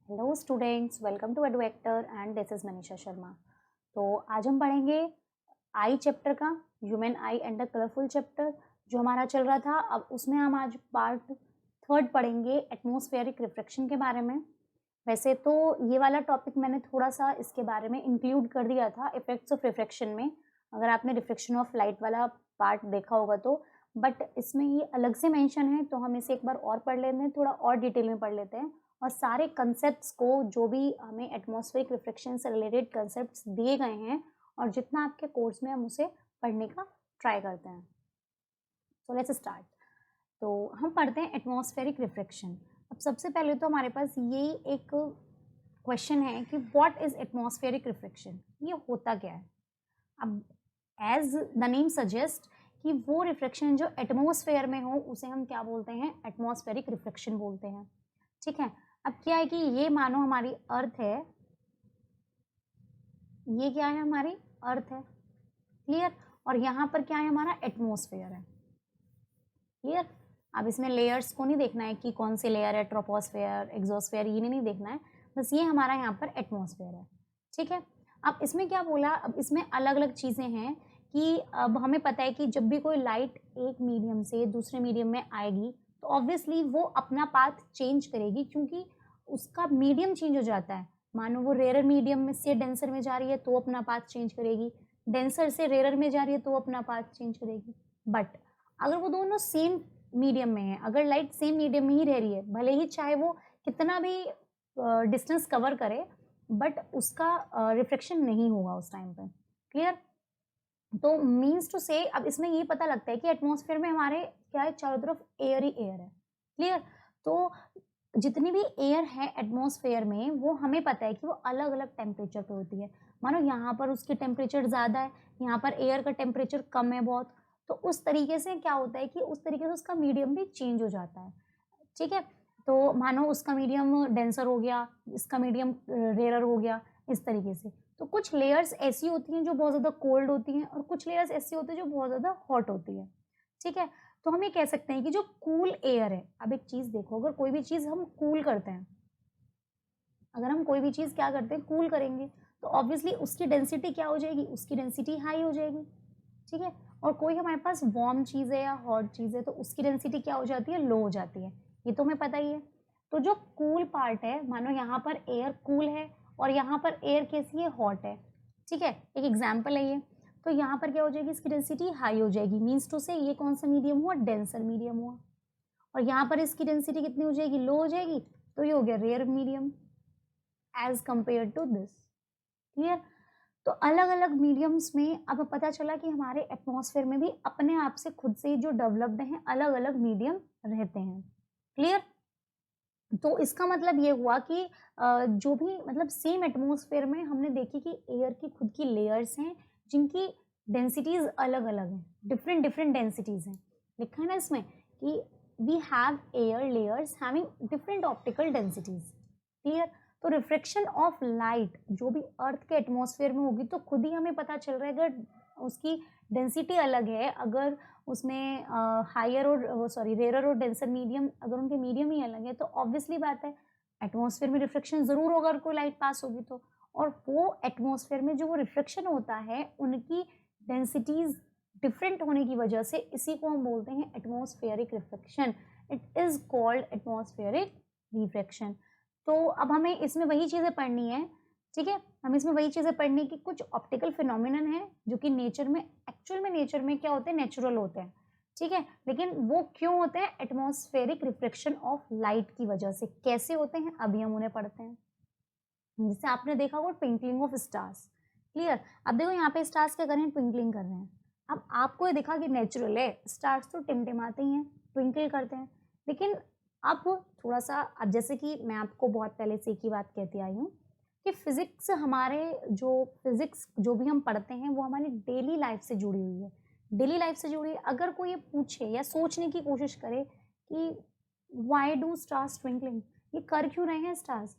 Hello students, welcome to Edvector and this is Manisha Sharma. तो आज हम पढ़ेंगे आई चैप्टर का, human eye and the colourful chapter जो हमारा चल रहा था। अब उसमें हम आज पार्ट थर्ड पढ़ेंगे एटमॉस्फेरिक रिफ्रैक्शन के बारे में। वैसे तो ये वाला टॉपिक मैंने थोड़ा सा इसके बारे में इंक्लूड कर दिया था इफेक्ट्स ऑफ रिफ्रैक्शन में, अगर आपने रिफ्रैक्शन ऑफ लाइट वाला पार्ट देखा होगा तो। बट इसमें ये अलग से मेंशन है तो हम इसे एक बार और पढ़ लेते हैं, थोड़ा और डिटेल में पढ़ लेते हैं और सारे कंसेप्ट्स को जो भी हमें एटमॉस्फेरिक रिफ्रैक्शन से रिलेटेड कंसेप्ट्स दिए गए हैं और जितना आपके कोर्स में हम उसे पढ़ने का ट्राई करते हैं। So let's start. तो हम पढ़ते हैं एटमॉस्फेरिक रिफ्रैक्शन। अब सबसे पहले तो हमारे पास ये एक क्वेश्चन है कि व्हाट इज एटमॉस्फेरिक रिफ्रैक्शन, ये होता क्या है। अब एज द नेम सजेस्ट कि वो रिफ्रैक्शन जो एटमॉस्फेयर में हो उसे हम क्या बोलते हैं, एटमॉस्फेरिक रिफ्रैक्शन बोलते हैं। ठीक है। अब क्या है कि ये मानो हमारी अर्थ है, ये क्या है, हमारी अर्थ है, क्लियर। और यहाँ पर क्या है, हमारा एटमॉस्फेयर है, क्लियर। अब इसमें लेयर्स को नहीं देखना है कि कौन से लेयर है, ट्रोपोस्फेयर, एक्सोस्फेयर, ये नहीं देखना है, बस ये हमारा यहाँ पर एटमॉस्फेयर है। ठीक है। अब इसमें क्या बोला, अब इसमें अलग अलग चीज़ें हैं कि अब हमें पता है कि जब भी कोई लाइट एक मीडियम से दूसरे मीडियम में आएगी तो ऑब्वियसली वो अपना पाथ चेंज करेगी, क्योंकि उसका मीडियम चेंज हो जाता है। मानो वो रेयर मीडियम में से डेंसर में जा रही है तो अपना पाथ चेंज करेगी, डेंसर से रेयर में जा रही है तो अपना पाथ चेंज करेगी। बट अगर वो दोनों सेम मीडियम में है, अगर लाइट सेम मीडियम में ही रह रही है, भले ही चाहे वो कितना भी डिस्टेंस कवर करे, बट उसका रिफ्लेक्शन नहीं होगा उस टाइम पे, क्लियर। तो मीन्स टू से अब इसमें ये पता लगता है कि एटमॉस्फेयर में हमारे क्या है, चारों तरफ एयर ही एयर है, क्लियर। तो जितनी भी एयर है एटमॉस्फेयर में वो हमें पता है कि वो अलग अलग टेम्परेचर पे होती है। मानो यहाँ पर उसकी टेम्परेचर ज़्यादा है, यहाँ पर एयर का टेम्परेचर कम है बहुत, तो उस तरीके से क्या होता है कि उस तरीके से उसका मीडियम भी चेंज हो जाता है। ठीक है। तो मानो उसका मीडियम डेंसर हो गया, इसका मीडियम रेयर हो गया, इस तरीके से। तो कुछ लेयर्स ऐसी होती हैं जो बहुत ज़्यादा कोल्ड होती हैं और कुछ लेयर्स ऐसी होती हैं जो बहुत ज़्यादा हॉट होती है। ठीक है। तो हम ये कह सकते हैं कि जो कूल एयर है, अब एक चीज़ देखो, अगर कोई भी चीज़ हम कूल करते हैं, अगर हम कोई भी चीज़ क्या करते हैं, कूल करेंगे, तो ऑब्वियसली उसकी डेंसिटी क्या हो जाएगी, उसकी डेंसिटी हाई हो जाएगी। ठीक है। और कोई हमारे पास वार्म चीज़ है या हॉट चीज़ है तो उसकी डेंसिटी क्या हो जाती है, लो हो जाती है, ये तो हमें पता ही है। तो जो कूल पार्ट है, मानो यहाँ पर एयर कूल है और यहाँ पर एयर कैसी है, हॉट है। ठीक है, एक एग्जाम्पल है ये। तो यहाँ पर क्या हो जाएगी, इसकी डेंसिटी हाई हो जाएगी, मीन्स टू से ये कौन सा मीडियम हुआ, डेंसर मीडियम हुआ। और यहाँ पर इसकी डेंसिटी कितनी हो जाएगी, लो हो जाएगी, तो ये हो गया rare medium as compare to this, clear. तो अलग अलग मीडियम्स में अब पता चला कि हमारे एटमॉस्फेयर में भी अपने आप से खुद से जो डेवलप्ड हैं अलग अलग मीडियम रहते हैं, क्लियर। तो इसका मतलब ये हुआ कि जो भी मतलब सेम एटमॉस्फेयर में हमने देखी कि एयर की खुद की लेयर्स हैं जिनकी डेंसिटीज अलग अलग हैं, डिफरेंट डिफरेंट डेंसिटीज हैं। लिखा है ना इसमें कि we have air layers having different optical densities, clear. तो रिफ्लेक्शन ऑफ लाइट जो भी अर्थ के एटमॉस्फेयर में होगी तो खुद ही हमें पता चल रहा है, अगर उसकी डेंसिटी अलग है, अगर उसमें हायर और सॉरी रेयर और डेंसर मीडियम, अगर उनके मीडियम ही अलग है तो ऑब्वियसली बात है एटमॉस्फेयर में रिफ्लेक्शन जरूर होगा अगर कोई लाइट पास होगी तो। और वो एटमॉस्फेयर में जो वो रिफ्लेक्शन होता है उनकी डेंसिटीज डिफरेंट होने की वजह से इसी को हम बोलते हैं atmospheric reflection. It is called atmospheric reflection. तो अब हमें इसमें वही चीजें पढ़नी है, ठीक है। हम इसमें वही चीजें पढ़ने की, कुछ ऑप्टिकल फिनोमिनन है जो कि नेचर में, एक्चुअल में नेचर में क्या होते हैं, नेचुरल होते हैं, ठीक है। लेकिन वो क्यों होते हैं, एटमॉस्फेरिक रिफ्लेक्शन ऑफ लाइट की वजह से। कैसे होते हैं अभी हम उन्हें पढ़ते हैं। जैसे आपने देखा होगा ट्विंकलिंग ऑफ स्टार्स, क्लियर। अब देखो यहाँ पे स्टार्स क्या कर रहे हैं, ट्विंकलिंग कर रहे हैं। अब आपको ये दिखा कि नेचुरल है, स्टार्स तो टिमटिमाते ही हैं, ट्विंकल करते हैं। लेकिन अब थोड़ा सा, अब जैसे कि मैं आपको बहुत पहले से एक ही बात कहती आई हूँ कि फिजिक्स, हमारे जो फिजिक्स जो भी हम पढ़ते हैं वो हमारी डेली लाइफ से जुड़ी हुई है, डेली लाइफ से जुड़ी है। अगर कोई ये पूछे या सोचने की कोशिश करे कि वाई डू स्टार्स ट्विंकलिंग, ये कर क्यों रहे हैं स्टार्स,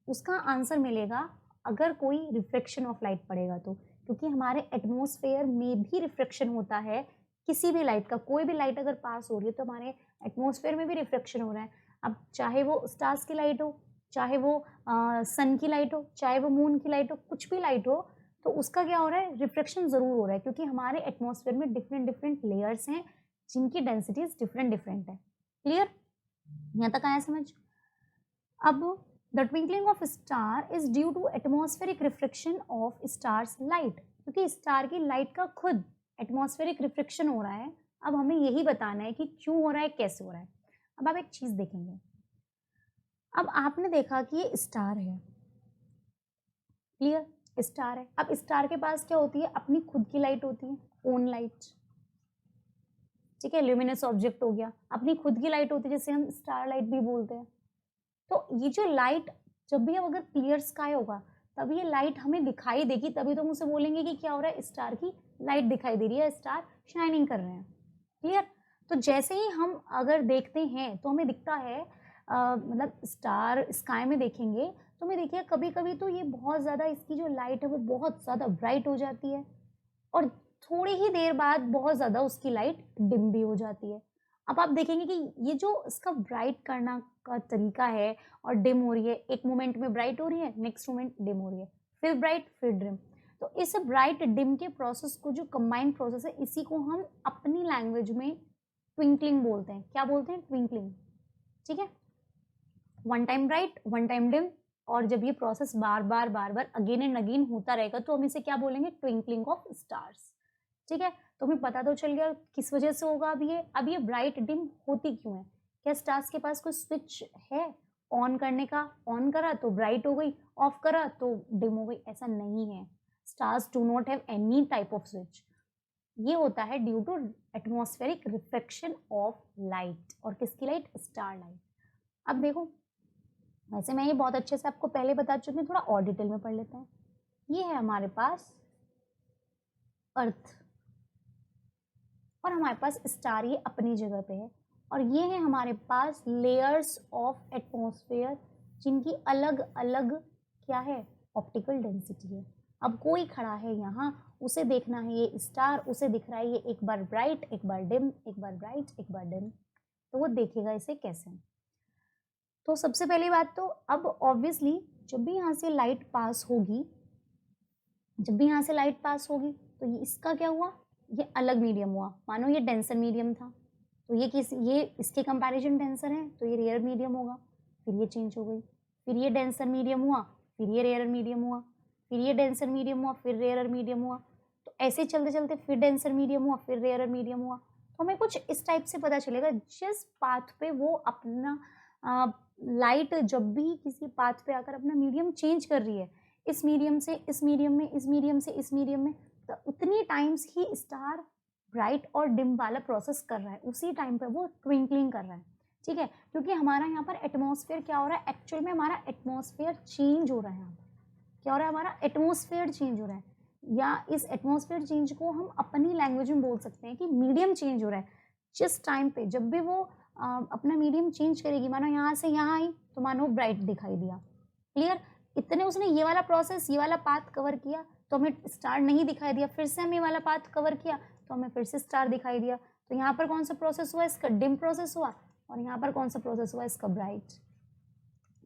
उसका आंसर मिलेगा अगर कोई रिफ्लेक्शन ऑफ लाइट पड़ेगा तो। क्योंकि हमारे एटमॉस्फेयर में भी रिफ्लेक्शन होता है, किसी भी लाइट का, कोई भी लाइट अगर पास हो रही है तो हमारे एटमॉस्फेयर में भी रिफ्लेक्शन हो रहा है। अब चाहे वो स्टार्स की लाइट हो, चाहे वो सन की लाइट हो, चाहे वो मून की लाइट हो, कुछ भी लाइट हो, तो उसका क्या हो रहा है, रिफ्लेक्शन जरूर हो रहा है, क्योंकि हमारे एटमॉस्फेयर में डिफरेंट डिफरेंट लेयर्स हैं जिनकी डेंसिटीज डिफरेंट डिफरेंट है। क्लियर, यहाँ तक आया समझ? अब the twinkling of star is due to atmospheric reflection of stars light, क्योंकि स्टार की लाइट का खुद एटमॉस्फेरिक रिफ्लेक्शन हो रहा है। अब हमें यही बताना है कि क्यों हो रहा है, कैसे हो रहा है। अब आप एक चीज देखेंगे, अब आपने देखा कि ये स्टार है, क्लियर, स्टार है। अब स्टार के पास क्या होती है, अपनी खुद की लाइट होती है, ओन लाइट, ठीक है, ल्यूमिनस ऑब्जेक्ट हो गया, अपनी खुद की लाइट होती है जिसे हम स्टार लाइट भी बोलते हैं। तो ये जो लाइट, जब भी अब अगर क्लियर स्काई होगा तब ये लाइट हमें दिखाई देगी, तभी तो हम उसे बोलेंगे कि क्या हो रहा है, स्टार की लाइट दिखाई दे रही है, स्टार शाइनिंग कर रहे हैं। क्लियर, तो जैसे ही हम अगर देखते हैं तो हमें दिखता है, मतलब स्टार स्काई में देखेंगे तो हमें देखिए कभी कभी तो ये बहुत ज़्यादा, इसकी जो लाइट है वो बहुत ज़्यादा ब्राइट हो जाती है, और थोड़ी ही देर बाद बहुत ज़्यादा उसकी लाइट डिम भी हो जाती है। अब आप देखेंगे कि ये जो इसका ब्राइट करना का तरीका है, और डिम हो रही है, एक मोमेंट में ब्राइट हो रही है, नेक्स्ट मोमेंट डिम हो रही है, फिर ब्राइट फिर डिम। तो इस ब्राइट डिम के प्रोसेस को, जो कंबाइंड प्रोसेस है, इसी को हम अपनी लैंग्वेज में ट्विंकलिंग बोलते हैं। क्या बोलते हैं? ट्विंकलिंग, ठीक है। One time bright, one time dim, और जब ये process bar bar again and again होता रहेगा तो हम इसे क्या बोलेंगे? ट्विंकलिंग ऑफ स्टार्स, ठीक है। तो हमें पता तो चल गया किस वजह से होगा। अब ये ब्राइट डिम होती क्यों है? क्या स्टार्स के पास कोई स्विच है ऑन करने का? ऑन करा तो ब्राइट हो गई, ऑफ करा तो डिम हो गई? ऐसा नहीं है। Stars do not have any type of switch. ये होता है due to atmospheric reflection of light. और किसकी लाइट? Star light. अब देखो, वैसे मैं ये बहुत अच्छे से आपको पहले बता चुकी हूँ, थोड़ा और डिटेल में पढ़ लेते हैं। ये है हमारे पास अर्थ, और हमारे पास स्टार ये अपनी जगह पे है, और ये है हमारे पास लेयर्स ऑफ एटमॉस्फेयर जिनकी अलग अलग क्या है? ऑप्टिकल डेंसिटी है। अब कोई खड़ा है यहाँ, उसे देखना है ये स्टार, उसे दिख रहा है ये एक बार ब्राइट एक बार डिम, एक बार ब्राइट एक बार डिम, तो वो देखेगा इसे कैसे। तो सबसे पहली बात तो, अब ऑब्वियसली जब भी यहाँ से लाइट पास होगी, जब भी यहाँ से लाइट पास होगी तो ये इसका क्या हुआ? ये अलग मीडियम हुआ। मानो ये डेंसर मीडियम था, तो ये इसके कंपैरिजन डेंसर है, तो ये रेयर मीडियम होगा। फिर ये चेंज हो गई, फिर ये डेंसर मीडियम हुआ, फिर ये रेयर मीडियम हुआ, फिर ये डेंसर मीडियम हुआ, फिर रेयर मीडियम हुआ। तो ऐसे चलते चलते फिर डेंसर मीडियम हुआ, फिर रेयर मीडियम हुआ। तो हमें कुछ इस टाइप से पता चलेगा, जिस पाथ पे वो अपना लाइट जब भी किसी पाथ पे आकर अपना मीडियम चेंज कर रही है, इस मीडियम से इस मीडियम में, इस मीडियम से इस मीडियम में, तो उतनी टाइम्स ही स्टार ब्राइट और डिम वाला प्रोसेस कर रहा है, उसी टाइम पे वो ट्विंकलिंग कर रहा है, ठीक है। क्योंकि हमारा यहाँ पर एटमॉस्फेयर क्या हो रहा है? एक्चुअल में हमारा एटमॉस्फेयर चेंज हो रहा है। यहाँ पर क्या हो रहा है? हमारा एटमॉस्फेयर चेंज हो रहा है, या इस एटमॉस्फेयर चेंज को हम अपनी लैंग्वेज में बोल सकते हैं कि मीडियम चेंज हो रहा है। जिस टाइम पे जब भी वो अपना मीडियम चेंज करेगी, मानो यहाँ से यहाँ आई तो मानो ब्राइट दिखाई दिया, क्लियर। इतने उसने ये वाला प्रोसेस, ये वाला पाथ कवर किया तो हमें स्टार नहीं दिखाई दिया, फिर से हम ये वाला पाथ कवर किया तो हमें फिर से स्टार दिखाई दिया। तो यहाँ पर कौन सा प्रोसेस हुआ? इसका डिम प्रोसेस हुआ, और यहाँ पर कौन सा प्रोसेस हुआ? इसका ब्राइट।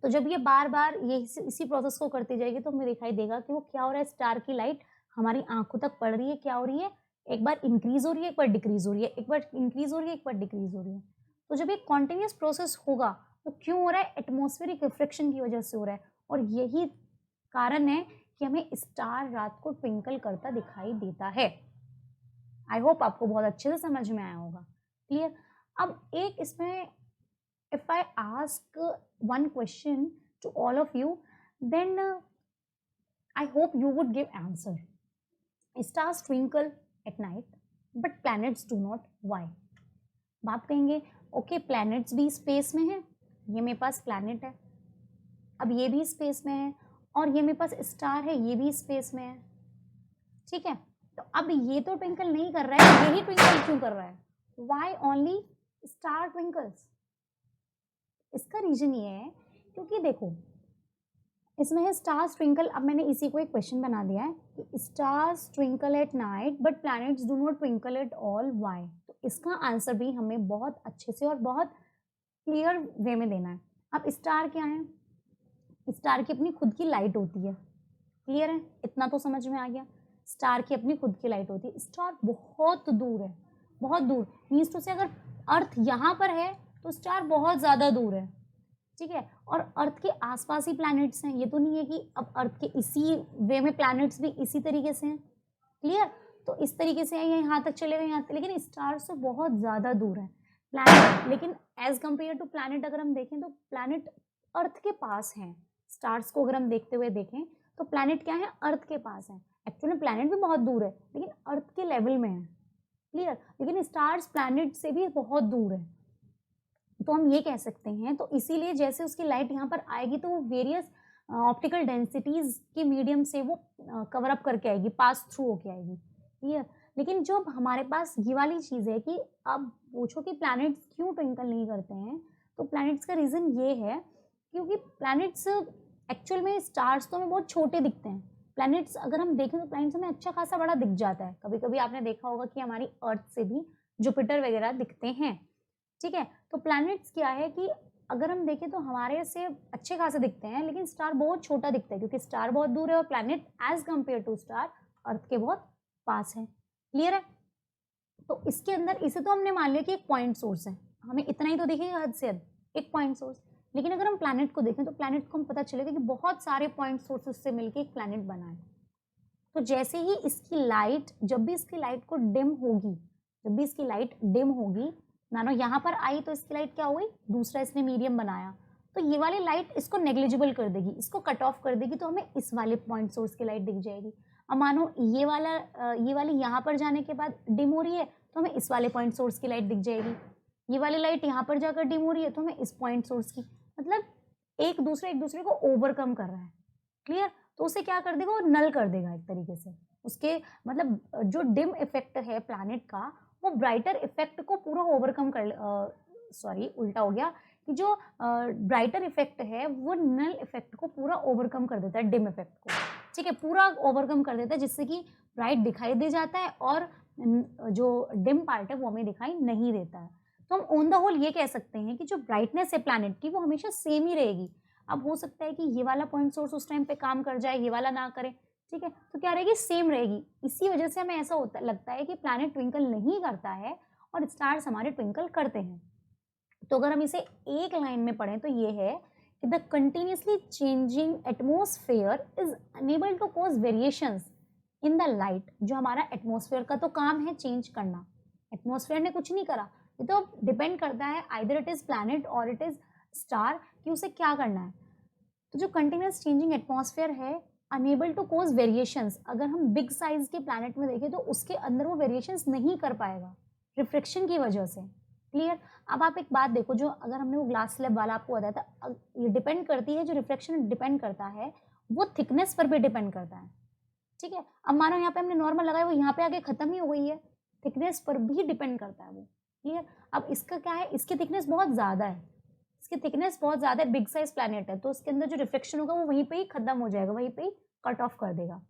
तो जब ये बार बार ये इसी प्रोसेस को करती जाएगी तो हमें दिखाई देगा कि वो क्या हो रहा है, स्टार की लाइट हमारी आंखों तक पड़ रही है, क्या हो रही है? एक बार इंक्रीज हो रही है, एक बार डिक्रीज हो रही है, एक बार इंक्रीज हो रही है, एक बार डिक्रीज हो रही है। तो जब ये कॉन्टिन्यूस प्रोसेस होगा तो क्यों हो रहा है? एटमॉस्फेरिक रिफ्लेक्शन की वजह से हो रहा है, और यही कारण है कि हमें स्टार रात को ट्विंकल करता दिखाई देता है। आई होप आपको बहुत अच्छे से समझ में आया होगा, क्लियर। अब एक इसमें, if I ask one question to all of you, then I hope you would give answer. Stars twinkle at night, but planets do not. Why? आप कहेंगे ओके, प्लैनेट्स भी स्पेस में है, ये मेरे पास प्लैनेट है, अब ये भी स्पेस में है, और ये मेरे पास स्टार है, ये भी स्पेस में है, ठीक है। तो अब ये तो ट्विंकल नहीं कर रहा है, यही ट्विंकल क्यों कर रहा है? Why only star twinkles? इसका रीजन ये है क्योंकि देखो, इसमें है स्टार्स ट्विंकल। अब मैंने इसी को एक क्वेश्चन बना दिया है कि stars twinkle at night but planets do not twinkle at all, why? तो इसका आंसर भी हमें बहुत अच्छे से और बहुत क्लियर वे में देना है। अब स्टार क्या है? स्टार की अपनी खुद की लाइट होती है। क्लियर है, इतना तो समझ में आ गया। स्टार की अपनी खुद की लाइट होती है। स्टार बहुत दूर है, बहुत दूर मीन्स टू से अगर अर्थ यहाँ पर है तो स्टार बहुत ज्यादा दूर है, ठीक है। और अर्थ के आसपास ही प्लैनेट्स हैं, ये तो नहीं है कि अब अर्थ के इसी वे में प्लैनेट्स भी इसी तरीके से हैं। क्लियर, तो इस तरीके से यहाँ तक चले गए यहाँ तक, लेकिन स्टार्स तो बहुत ज्यादा दूर है प्लैनेट। लेकिन एज कंपेयर टू प्लैनेट अगर हम देखें तो प्लैनेट अर्थ के पास हैं। स्टार्स को अगर हम देखते हुए देखें तो प्लैनेट क्या है, अर्थ के पास है। एक्चुअली प्लैनेट भी बहुत दूर है लेकिन अर्थ के लेवल में है। क्लियर, लेकिन स्टार्स प्लैनेट से भी बहुत दूर है, तो हम ये कह सकते हैं। तो इसीलिए जैसे उसकी लाइट यहाँ पर आएगी तो वो वेरियस ऑप्टिकल डेंसिटीज के मीडियम से वो कवर अप करके आएगी, पास थ्रू होके आएगी। क्लियर, लेकिन जो हमारे पास ये वाली चीज़ है कि अब पूछो कि प्लैनेट्स क्यों ट्विंकल नहीं करते हैं, तो प्लैनेट्स का रीज़न ये है क्योंकि प्लैनेट्स एक्चुअल में स्टार्स तो हमें बहुत छोटे दिखते हैं। प्लैनेट्स अगर हम देखें तो प्लैनेट्स हमें अच्छा खासा बड़ा दिख जाता है। कभी कभी आपने देखा होगा कि हमारी अर्थ से भी जुपिटर वगैरह दिखते हैं, ठीक है। तो प्लैनेट्स क्या है कि अगर हम देखें तो हमारे से अच्छे खासे दिखते हैं, लेकिन स्टार बहुत छोटा दिखता है क्योंकि स्टार बहुत दूर है और planet as compare to star Earth के बहुत पास है। क्लियर है, तो इसके अंदर इसे तो हमने मान लिया कि एक पॉइंट सोर्स है, हमें इतना ही तो दिखेगा हद से हद, एक पॉइंट सोर्स। लेकिन अगर हम प्लैनेट को देखें तो प्लैनेट को हम पता चलेगा कि बहुत सारे पॉइंट सोर्सेज से मिलकर एक प्लैनेट बना है। तो जैसे ही इसकी लाइट, जब भी इसकी लाइट को डिम होगी, जब भी इसकी लाइट डिम होगी, मानो यहाँ पर आई तो इसकी लाइट क्या हुई, दूसरा इसने मीडियम बनाया, तो ये वाली लाइट इसको नेग्लिजिबल कर देगी, इसको कट ऑफ कर देगी, तो हमें इस वाले पॉइंट सोर्स की लाइट दिख जाएगी। अब मानो ये वाली यहाँ पर जाने के बाद डिम हो रही है तो हमें इस वाले पॉइंट सोर्स की लाइट दिख जाएगी। ये वाली लाइट यहाँ पर जाकर डिम हो रही है तो हमें इस पॉइंट सोर्स की, मतलब एक दूसरे को ओवरकम कर रहा है। क्लियर, तो उसे क्या कर देगा, वो नल कर देगा एक तरीके से। उसके मतलब जो डिम इफेक्ट है प्लैनेट का, वो ब्राइटर इफेक्ट को पूरा ओवरकम कर, सॉरी उल्टा हो गया, कि जो ब्राइटर इफेक्ट है वो नल इफेक्ट को पूरा ओवरकम कर देता है, डिम इफेक्ट को, ठीक है, पूरा ओवरकम कर देता है, जिससे कि ब्राइट दिखाई दे जाता है और जो डिम पार्ट है वो हमें दिखाई नहीं देता है। तो हम ऑन द होल ये कह सकते हैं कि जो ब्राइटनेस है प्लैनेट की वो हमेशा सेम ही रहेगी। अब हो सकता है कि ये वाला पॉइंट सोर्स उस टाइम पे काम कर जाए, ये वाला ना करे, ठीक है, तो क्या रहेगी, सेम रहेगी। इसी वजह से हमें ऐसा होता लगता है कि प्लैनेट ट्विंकल नहीं करता है और स्टार्स हमारे ट्विंकल करते हैं। तो अगर हम इसे एक लाइन में पढ़ें तो ये है कि the continuously changing atmosphere is unable to cause variations in the light. जो हमारा एटमोसफेयर का तो काम है चेंज करना, एटमोसफेयर ने कुछ नहीं करा, ये तो डिपेंड करता है आइदर इट इज प्लैनेट और इट इज स्टार कि उसे क्या करना है। तो जो कंटिन्यूस चेंजिंग एटमॉस्फेयर है अनेबल टू कोज वेरिएशंस, अगर हम बिग साइज के प्लैनेट में देखें तो उसके अंदर वो वेरिएशंस नहीं कर पाएगा रिफ्लेक्शन की वजह से। क्लियर, अब आप एक बात देखो, जो अगर हमने वो ग्लास स्लैब वाला आपको बताया था, ये डिपेंड करती है, जो रिफ्लेक्शन डिपेंड करता है वो थिकनेस पर भी डिपेंड करता है, ठीक है। अब मानो यहाँ पे हमने नॉर्मल लगाया, वो यहाँ पे आके खत्म ही हो गई है, थिकनेस पर भी डिपेंड करता है वो। क्लियर, अब इसका क्या है, इसकी थिकनेस बहुत ज्यादा है, इसकी थिकनेस बहुत ज्यादा है, बिग साइज प्लैनेट है, तो उसके अंदर जो रिफ्लेक्शन होगा वो वहीं पे ही खत्म हो जाएगा, वहीं पे ही कट ऑफ कर देगा।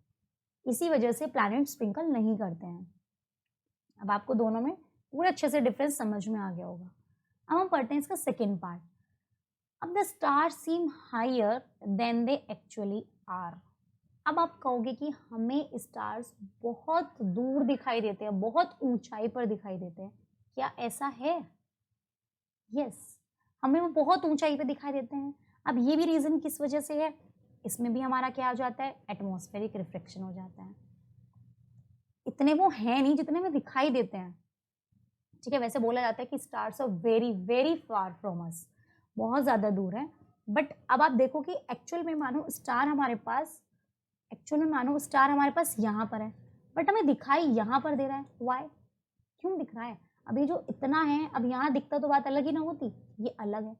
इसी वजह से प्लैनेट स्प्रिंकल नहीं करते हैं। अब आपको दोनों में पूरे अच्छे से डिफरेंस समझ में आ गया होगा। अब हम पढ़ते हैं इसका सेकेंड पार्ट। अब the star seem higher than they actually are. अब आप कहोगे कि हमें स्टार्स बहुत दूर दिखाई देते हैं, बहुत ऊंचाई पर दिखाई देते हैं, क्या ऐसा है? यस, हमें वो बहुत ऊंचाई पे दिखाई देते हैं। अब ये भी रीजन किस वजह से है, इसमें भी हमारा क्या हो जाता है, एटमॉस्फेरिक रिफ्लेक्शन हो जाता है। इतने वो हैं नहीं जितने में दिखाई देते हैं, ठीक है। वैसे बोला जाता है कि stars are very very far from us, बहुत ज्यादा दूर है। बट अब आप देखो कि एक्चुअल में मानो स्टार हमारे पास, यहाँ पर है, बट हमें दिखाई यहाँ पर दे रहा है। वाई, क्यों दिख रहा है? अब ये जो इतना है, अब यहाँ दिखता तो बात अलग ही ना होती, ये अलग है।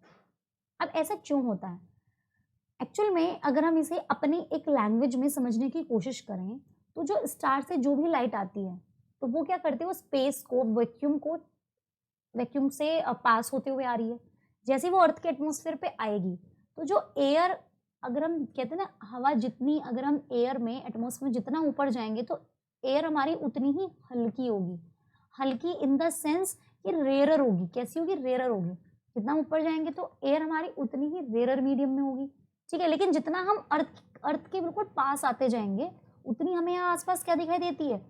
अब ऐसा क्यों होता है? एक्चुअल में अगर हम इसे अपनी एक लैंग्वेज में समझने की कोशिश करें तो जो स्टार से जो भी लाइट आती है तो वो क्या करती है, वो स्पेस को, वैक्यूम से पास होते हुए आ रही है। जैसे ही वो अर्थ के एटमॉस्फेयर पे आएगी तो जो एयर, अगर हम कहते हैं ना हवा जितनी, अगर हम एयर में एटमॉस्फेयर जितना ऊपर जाएंगे तो एयर हमारी उतनी ही हल्की होगी। हल्की इन द सेंस कि रेयरर होगी। कैसी होगी? रेयरर होगी। जितना ऊपर जाएंगे तो एयर हमारी उतनी ही रेयरर मीडियम में होगी, ठीक है, लेकिन जितना हम अर्थ के बिल्कुल पास आते जाएंगे उतनी हमें यहाँ आसपास क्या दिखाई देती है,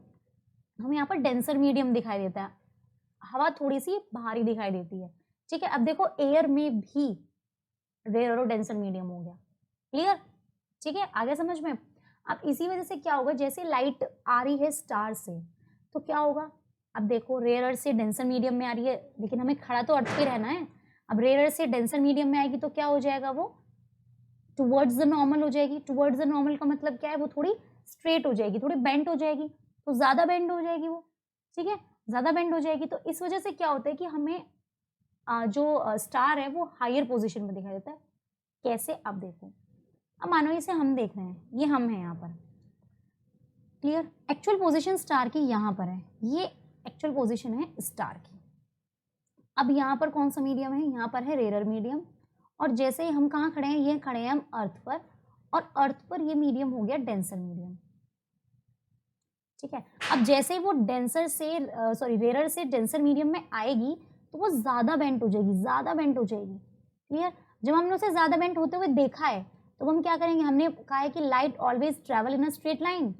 हमें यहाँ पर डेंसर मीडियम दिखाई देता है, हवा थोड़ी सी भारी दिखाई देती है। ठीक है, अब देखो एयर में भी रेयर और डेंसर मीडियम हो गया। क्लियर? ठीक है, आगे समझ में। अब इसी वजह से क्या होगा, जैसे लाइट आ रही है स्टार से तो क्या होगा, अब देखो रेयर से डेंसर मीडियम में आ रही है, लेकिन हमें खड़ा तो अर्थ पे रहना है। अब रेयर से डेंसर मीडियम में आएगी तो क्या हो जाएगा, वो टुवर्ड्स द नॉर्मल हो जाएगी। टुवर्ड्स द नॉर्मल का मतलब क्या है, वो थोड़ी स्ट्रेट हो जाएगी, थोड़ी बेंड हो जाएगी, तो ज्यादा बेंड हो जाएगी वो। ठीक है, ज्यादा बेंड हो जाएगी, तो इस वजह से क्या होता है कि हमें जो स्टार है वो हायर पोजीशन में दिखाई देता है। कैसे, अब देखो, अब मानो इसे हम देख रहे हैं, ये हम है यहाँ पर। क्लियर? एक्चुअल पोजीशन स्टार की यहाँ पर है, ये एक्चुअल पोजीशन है स्टार की। अब यहाँ पर कौन सा मीडियम है, यहाँ पर है रेयर मीडियम, और जैसे ही हम कहाँ खड़े हैं, ये खड़े हैं हम अर्थ पर, और अर्थ पर ये मीडियम हो गया डेंसर मीडियम। ठीक है, अब जैसे ही वो डेंसर से रेयर से डेंसर मीडियम में आएगी तो वो ज्यादा बेंट हो जाएगी, ज्यादा बेंट हो जाएगी। क्लियर? जब हमने उसे ज्यादा बेंट होते हुए देखा है तो हम क्या करेंगे, हमने कहा है कि light always travel in a straight line,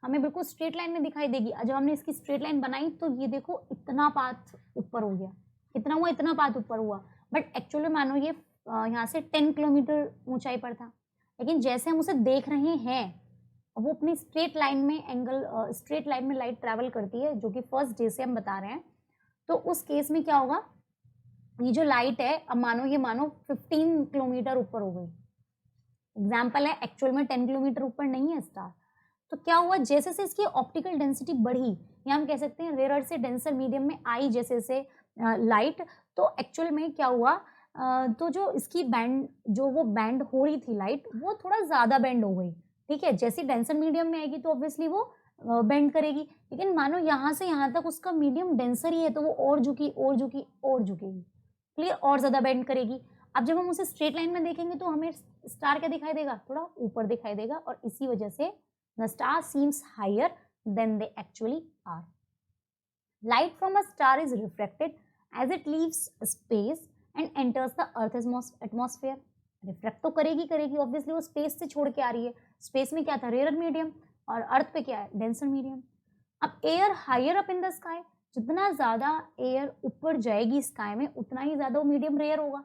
हमें बिल्कुल स्ट्रेट लाइन में दिखाई देगी। जब हमने इसकी स्ट्रेट लाइन बनाई तो ये देखो इतना पाथ ऊपर हो गया, कितना हुआ, इतना पाथ ऊपर हुआ, बट एक्चुअली मानो ये यहाँ से 10 किलोमीटर ऊंचाई पर था, लेकिन जैसे हम उसे देख रहे हैं वो अपनी स्ट्रेट लाइन में स्ट्रेट लाइन में लाइट ट्रैवल करती है, जो कि फर्स्ट डे से हम बता रहे हैं। तो उस केस में क्या होगा, ये जो लाइट है, अब मानो ये 15 किलोमीटर ऊपर हो गई, एग्जाम्पल है, एक्चुअल में 10 किलोमीटर ऊपर नहीं है स्टार। तो क्या हुआ, जैसे से इसकी ऑप्टिकल डेंसिटी बढ़ी, या हम कह सकते हैं रेयर से डेंसर मीडियम में आई जैसे से लाइट, तो एक्चुअल में क्या हुआ, तो जो इसकी बैंड, जो वो बैंड हो रही थी लाइट, वो थोड़ा ज्यादा बैंड हो गई। ठीक है, जैसे डेंसर मीडियम में आएगी तो ऑब्वियसली वो बेंड करेगी, लेकिन मानो यहाँ से यहाँ तक उसका मीडियम डेंसर ही है तो वो और झुकी और झुकी और झुकेगी। क्लियर? और ज्यादा बेंड करेगी। अब जब हम उसे स्ट्रेट लाइन में देखेंगे तो हमें स्टार क्या दिखाई देगा, थोड़ा ऊपर दिखाई देगा, और इसी वजह से the star seems higher than they actually are. Light from a star is refracted as it leaves space and enters the earth's atmosphere. Reflect तो करेगी करेगी, ऑब्वियसली वो स्पेस से छोड़ के आ रही है। स्पेस में क्या था, रेयर मीडियम, और अर्थ पे क्या है, डेंसर मीडियम। अब air higher up in the sky, जितना ज्यादा एयर ऊपर जाएगी स्काई में उतना ही ज्यादा वो मीडियम रेयर होगा।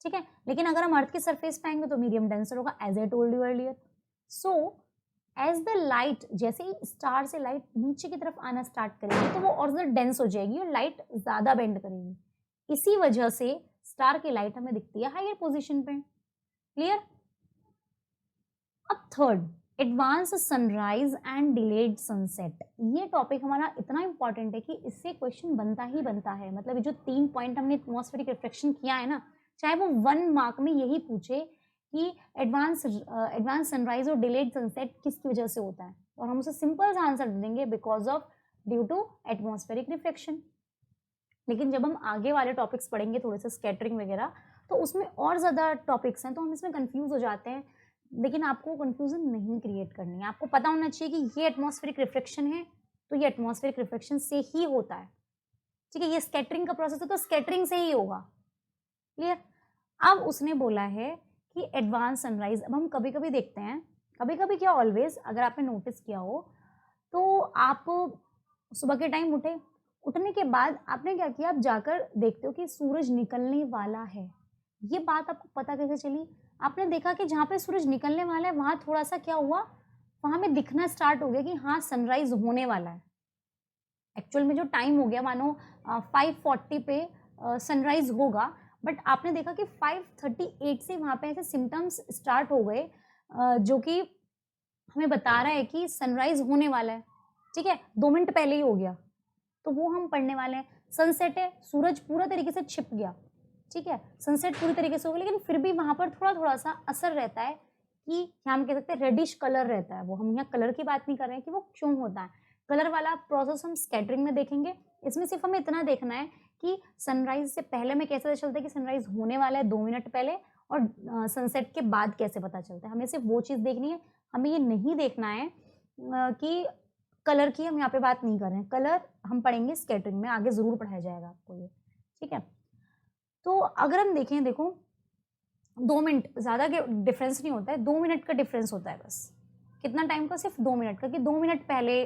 ठीक है, लेकिन अगर हम अर्थ के सरफेस पे आएंगे तो मीडियम डेंसर होगा, as I told you earlier. So as the light, जैसे ही स्टार से लाइट नीचे की तरफ आना स्टार्ट करेगी तो वो और ज्यादा डेंस हो जाएगी और लाइट ज्यादा बेंड करेगी। इसी वजह से स्टार की लाइट हमें दिखती है हायर पोजीशन पे। क्लियर? अब third, advance sunrise and delayed sunset. ये टॉपिक हमारा इतना इंपॉर्टेंट है कि इससे क्वेश्चन बनता ही बनता है। मतलब जो 3 पॉइंट हमने एटमॉस्फेरिक रिफ्लेक्शन किया है ना, चाहे वो 1 मार्क में यही पूछे कि एडवांस सनराइज और डिलेड सनसेट किसकी वजह से होता है, और हम उसे सिंपल सा आंसर दे देंगे, because of due to atmospheric reflection. लेकिन जब हम आगे वाले टॉपिक्स पढ़ेंगे थोड़े से स्कैटरिंग वगैरह, तो उसमें और ज्यादा टॉपिक्स हैं, तो हम इसमें कंफ्यूज हो जाते हैं। लेकिन आपको कंफ्यूजन नहीं क्रिएट करनी है, आपको पता होना चाहिए कि ये एटमॉस्फेरिक रिफ्लेक्शन है तो ये एटमॉस्फेरिक रिफ्लेक्शन से ही होता है। ठीक है, ये स्कैटरिंग का प्रोसेस है तो स्कैटरिंग से ही होगा। क्लियर? अब उसने बोला है कि एडवांस सनराइज। अब हम कभी कभी देखते हैं, कभी कभी क्या ऑलवेज, अगर आपने नोटिस किया हो तो आप सुबह के टाइम उठे, उठने के बाद आपने क्या किया, आप जाकर देखते हो कि सूरज निकलने वाला है। ये बात आपको पता कैसे चली? आपने देखा कि जहाँ पे सूरज निकलने वाला है वहां थोड़ा सा क्या हुआ, वहां में दिखना स्टार्ट हो गया कि हाँ सनराइज होने वाला है। एक्चुअल में जो टाइम हो गया मानो 5:40 पे सनराइज होगा, बट आपने देखा कि 5:38 से वहां पे ऐसे सिम्टम्स स्टार्ट हो गए जो कि हमें बता रहा है कि सनराइज होने वाला है। ठीक है, 2 मिनट पहले ही हो गया, तो वो हम पढ़ने वाले हैं। सनसेट है, सूरज पूरा तरीके से छिप गया। ठीक है, सनसेट पूरी तरीके से हो गया, लेकिन फिर भी वहां पर थोड़ा थोड़ा सा असर रहता है कि हम कह सकते हैं रेडिश कलर रहता है। वो हम यहाँ कलर की बात नहीं कर रहे हैं कि वो क्यों होता है, कलर वाला प्रोसेस हम स्कैटरिंग में देखेंगे। इसमें सिर्फ हमें इतना देखना है कि सनराइज से पहले में कैसे पता चलता है कि सनराइज होने वाला है 2 मिनट पहले, और सनसेट के बाद कैसे पता चलता है। हमें सिर्फ वो चीज़ देखनी है, हमें ये नहीं देखना है कि कलर की हम यहाँ पे बात नहीं कर रहे हैं। कलर हम पढ़ेंगे स्कैटरिंग में, आगे जरूर पढ़ाया जाएगा आपको ये। ठीक है, तो अगर हम देखें, देखो 2 मिनट, ज़्यादा डिफरेंस नहीं होता है, 2 मिनट का डिफरेंस होता है बस। कितना टाइम का? सिर्फ 2 मिनट का, कि 2 मिनट पहले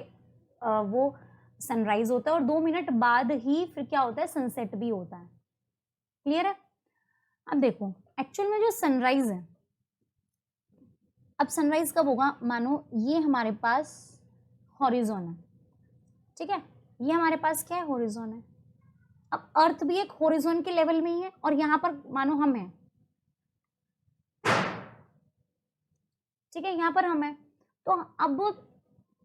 वो सनराइज होता है और 2 मिनट बाद ही फिर क्या होता है, सनसेट भी होता है। क्लियर है? अब देखो एक्चुअल में जो सनराइज है, अब सनराइज कब होगा? मानो ये हमारे पास हॉरिजॉन है, ठीक है, ये हमारे पास क्या है, हॉरिजॉन है। अब अर्थ भी एक हॉरिजॉन के लेवल में ही है और यहाँ पर मानो हम हैं, ठीक है, यहाँ पर हम हैं। तो अब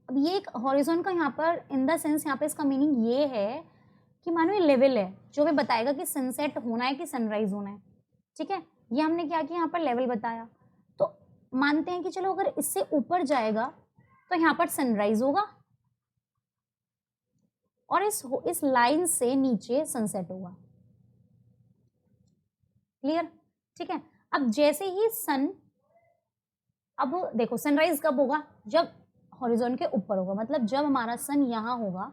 ये एक हॉरिजॉन का यहाँ पर इन द सेंस, यहाँ पे इसका मीनिंग ये है कि मानो ये लेवल है जो हमें बताएगा कि सनसेट होना है कि सनराइज होना है, ठीक है। ये हमने क्या किया, यहाँ पर लेवल बताया। तो मानते हैं कि चलो अगर इससे ऊपर जाएगा तो यहाँ पर सनराइज होगा और इस लाइन से नीचे सनसेट होगा। क्लियर? ठीक है। अब जैसे ही सन, अब देखो सनराइज कब होगा? जब हॉरिजॉन के ऊपर होगा, मतलब जब हमारा सन यहाँ होगा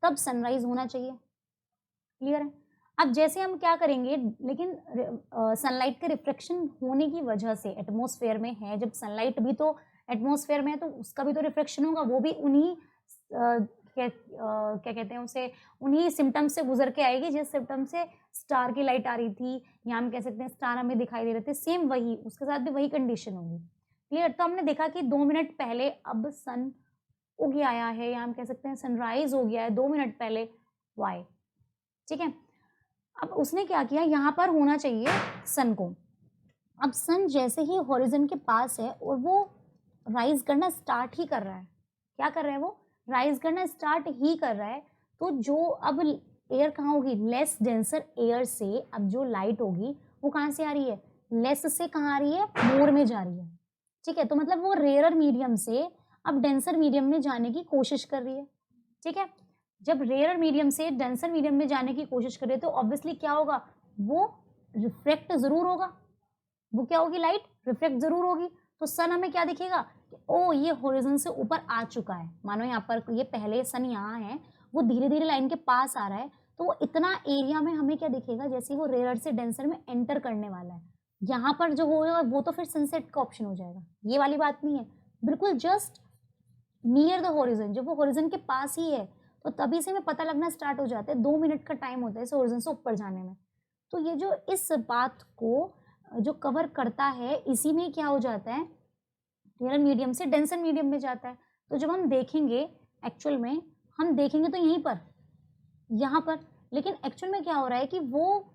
तब सनराइज होना चाहिए। क्लियर है? अब जैसे हम क्या करेंगे, लेकिन सनलाइट के रिफ्लेक्शन होने की वजह से एटमॉस्फेयर में है, जब सनलाइट भी तो एटमॉस्फेयर में है तो उसका भी तो रिफ्लेक्शन होगा, वो भी उन्हीं क्या कहते हैं उसे, उन्हीं सिम्टम्स से गुजर के आएगी जिस सिम्टम से स्टार की लाइट आ रही थी, या हम कह सकते हैं स्टार हमें दिखाई दे रहे थे, सेम वही, उसके साथ भी वही कंडीशन होगी। क्लियर? तो हमने देखा कि 2 मिनट पहले अब सन उग आया है, या हम कह सकते हैं सनराइज हो गया है 2 मिनट पहले। वाई? ठीक है। अब उसने क्या किया, यहाँ पर होना चाहिए सन को। अब सन जैसे ही हॉरिजन के पास है और वो राइज करना स्टार्ट ही कर रहा है, क्या कर रहा है, वो राइज करना स्टार्ट ही कर रहा है। तो जो अब एयर कहाँ होगी, लेस डेंसर एयर से अब जो लाइट होगी वो कहाँ से आ रही है, लेस से कहाँ आ रही है, मोर में जा रही है। ठीक है, तो मतलब वो रेयर मीडियम से अब डेंसर मीडियम में जाने की कोशिश कर रही है। ठीक है, जब रेयर मीडियम से डेंसर मीडियम में जाने की कोशिश करे तो ऑब्वियसली क्या होगा, वो रिफ्लेक्ट जरूर होगा, वो क्या होगी, लाइट रिफ्लेक्ट जरूर होगी। तो सन हमें क्या दिखेगा कि ओ ये हॉरिजॉन से ऊपर आ चुका है, मानो यहाँ पर ये पहले सन यहाँ है, वो धीरे धीरे लाइन के पास आ रहा है, तो वो इतना एरिया में हमें क्या दिखेगा, जैसे वो रेयर से डेंसर में एंटर करने वाला है, यहाँ पर जो होगा वो तो फिर सनसेट का ऑप्शन हो जाएगा। ये वाली बात नहीं है, बिल्कुल जस्ट नियर द हॉरिजन, जब वो हॉरिजन के पास ही है तो तभी से हमें पता लगना स्टार्ट हो जाता है। 2 मिनट का टाइम होता है इस हॉरिजन से ऊपर जाने में। तो ये जो इस बात को जो कवर करता है, इसी में क्या हो जाता है, रेयर मीडियम से डेंसर मीडियम में जाता है। तो जब हम देखेंगे एक्चुअल में, हम देखेंगे तो यहीं पर, यहाँ पर, लेकिन एक्चुअल में क्या हो रहा है कि वो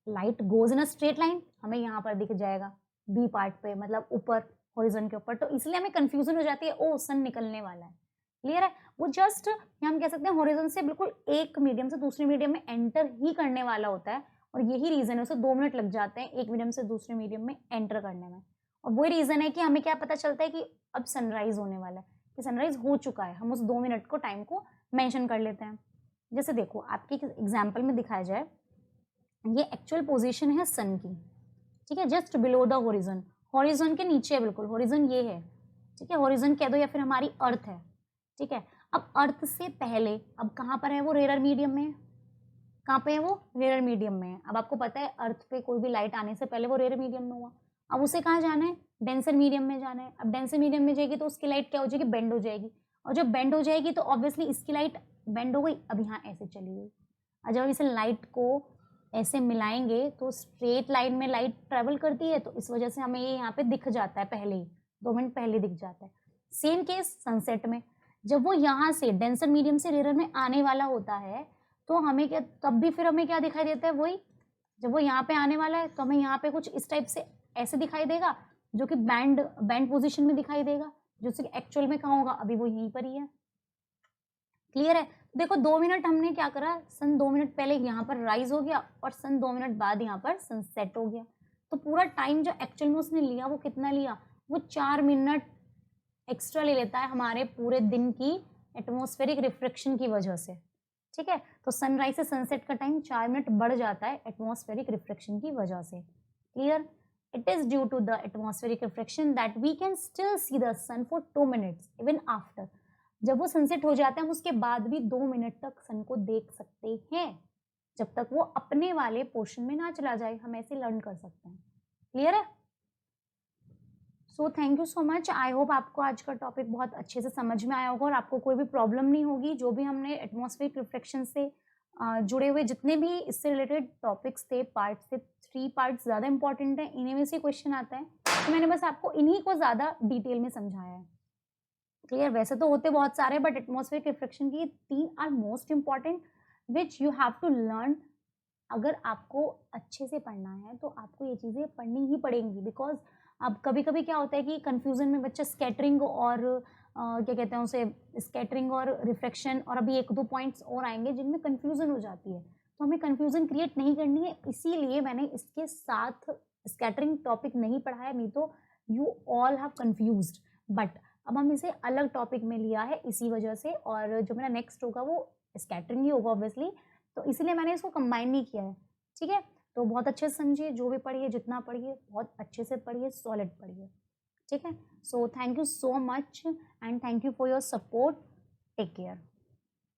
light goes in a straight line, हमें यहाँ पर दिख जाएगा बी पार्ट पे, मतलब ऊपर हॉरिजन के ऊपर, तो इसलिए हमें कंफ्यूजन हो जाती है, ओ सन निकलने वाला है। क्लियर है? वो जस्ट हम कह सकते हैं हॉरिजन से बिल्कुल एक मीडियम से दूसरे मीडियम में एंटर ही करने वाला होता है, और यही रीजन है उसे 2 मिनट लग जाते हैं एक मीडियम से दूसरे मीडियम में एंटर करने में। और वही रीजन है कि हमें क्या पता चलता है कि अब सनराइज होने वाला है, कि सनराइज हो चुका है, हम उस 2 मिनट को टाइम को मेंशन कर लेते हैं। जैसे देखो आपके एग्जाम्पल में दिखाया जाए, ये एक्चुअल पोजीशन है सन की, ठीक है, just below the horizon, horizon के नीचे है बिल्कुल, हॉरिजन ये है, ठीक है, हॉरिजन कह दो या फिर हमारी अर्थ है। ठीक है, अब अर्थ से पहले अब कहाँ पर है वो, रेयर मीडियम में है। कहाँ पे है वो, रेयर मीडियम में है। अब आपको पता है अर्थ पे कोई भी लाइट आने से पहले वो रेयर मीडियम में हुआ, अब उसे कहाँ जाना है, डेंसर मीडियम में जाना है। अब डेंसर मीडियम में जाएगी तो उसकी लाइट क्या हो जाएगी, बेंड हो जाएगी, और जब बेंड हो जाएगी तो ऑब्वियसली इसकी लाइट बेंड हो गई, अब यहाँ ऐसे चली गई। और जब इसे लाइट को ऐसे मिलाएंगे तो स्ट्रेट लाइन में लाइट ट्रेवल करती है, तो इस वजह से हमें ये यहाँ पे दिख जाता है, पहले ही 2 मिनट पहले दिख जाता है। सेम केस सनसेट में, जब वो यहाँ से डेंसर मीडियम से रेयर में आने वाला होता है तो हमें क्या, तब भी फिर हमें क्या दिखाई देता है, वही जब वो यहाँ पे आने वाला है तो हमें यहाँ पे कुछ इस टाइप से ऐसे दिखाई देगा, जो कि बैंड पोजीशन में दिखाई देगा, जो कि एक्चुअल में कहाँ होगा, अभी वो यहीं पर ही है। क्लियर है? देखो 2 मिनट हमने क्या करा, सन 2 मिनट पहले यहाँ पर राइज हो गया और सन 2 मिनट बाद यहाँ पर सनसेट हो गया। तो पूरा टाइम जो एक्चुअल में उसने लिया वो कितना लिया, वो 4 मिनट एक्स्ट्रा ले लेता है हमारे पूरे दिन की एटमॉस्फेरिक रिफ्लेक्शन की वजह से। ठीक है, तो सनराइज से सनसेट का टाइम 4 मिनट बढ़ जाता है एटमॉस्फेरिक रिफ्लेक्शन की वजह से। Clear? It is due to the atmospheric reflection that we can still see the sun for 2 minutes even after. जब वो सनसेट हो जाता है हम उसके बाद भी 2 मिनट तक सन को देख सकते हैं, जब तक वो अपने वाले पोर्शन में ना चला जाए, हम ऐसे लर्न कर सकते हैं। क्लियर है? So thank you so much. I hope आपको आज का टॉपिक बहुत अच्छे से समझ में आया होगा और आपको कोई भी प्रॉब्लम नहीं होगी। जो भी हमने एटमॉस्फेरिक रिफ्लेक्शन से जुड़े हुए जितने भी इससे रिलेटेड टॉपिक्स थे, पार्ट्स थे, 3 पार्ट्स ज़्यादा इंपॉर्टेंट हैं, इन्हीं में से क्वेश्चन आता है, तो मैंने बस आपको इन्हीं को ज़्यादा डिटेल में समझाया है। क्लियर? वैसे तो होते बहुत सारे, बट एटमॉस्फेरिक रिफ्लेक्शन की 3 are most important which you have to learn. अगर आपको अच्छे से पढ़ना है तो आपको ये चीज़ें पढ़नी ही पड़ेंगी, बिकॉज अब कभी कभी क्या होता है कि कंफ्यूजन में बच्चा स्कैटरिंग और क्या कहते हैं उसे, स्कैटरिंग और रिफ्लेक्शन, और अभी 1-2 पॉइंट्स और आएंगे जिनमें कंफ्यूजन हो जाती है, तो हमें कंफ्यूजन क्रिएट नहीं करनी है, इसीलिए मैंने इसके साथ स्कैटरिंग टॉपिक नहीं पढ़ाया, नहीं तो you all have confused. But अब हम इसे अलग टॉपिक में लिया है इसी वजह से, और जो मेरा नेक्स्ट होगा वो स्कैटरिंग ही होगा ऑब्वियसली, तो इसीलिए मैंने इसको कंबाइन नहीं किया है। ठीक है, तो बहुत अच्छे से समझिए, जो भी पढ़िए, जितना पढ़िए बहुत अच्छे से पढ़िए, सॉलिड पढ़िए। ठीक है, so thank you so much and thank you for your support. Take care.